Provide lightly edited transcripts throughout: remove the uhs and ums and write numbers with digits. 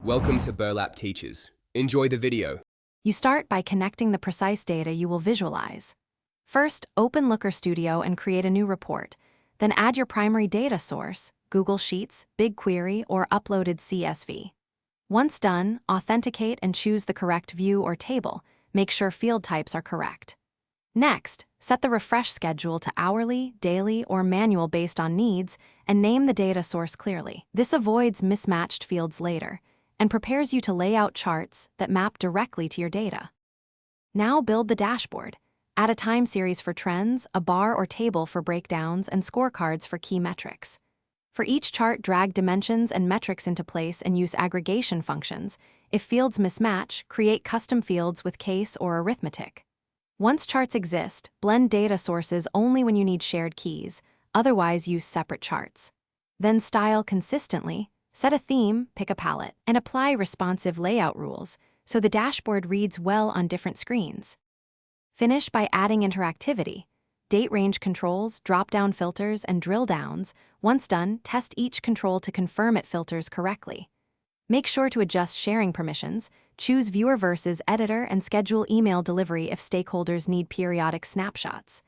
Welcome to Burlap Teachers. Enjoy the video. You start by connecting the precise data you will visualize. First, open Looker Studio and create a new report. Then add your primary data source, Google Sheets, BigQuery, or uploaded CSV. Once done, authenticate and choose the correct view or table. Make sure field types are correct. Next, set the refresh schedule to hourly, daily, or manual based on needs, and name the data source clearly. This avoids mismatched fields later and prepares you to lay out charts that map directly to your data. Now build the dashboard. Add a time series for trends, a bar or table for breakdowns, and scorecards for key metrics. For each chart, drag dimensions and metrics into place and use aggregation functions. If fields mismatch, create custom fields with case or arithmetic. Once charts exist, blend data sources only when you need shared keys, otherwise use separate charts. Then style consistently, set a theme, pick a palette, and apply responsive layout rules so the dashboard reads well on different screens. Finish by adding interactivity, date range controls, drop-down filters, and drill downs. Once done, test each control to confirm it filters correctly. Make sure to adjust sharing permissions, choose viewer versus editor, and schedule email delivery if stakeholders need periodic snapshots.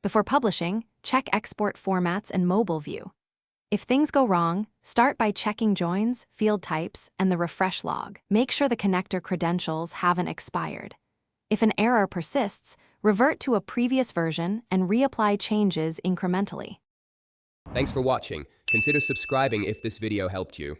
Before publishing, check export formats and mobile view. If things go wrong, start by checking joins, field types, and the refresh log. Make sure the connector credentials haven't expired. If an error persists, revert to a previous version and reapply changes incrementally. Thanks for watching. Consider subscribing if this video helped you.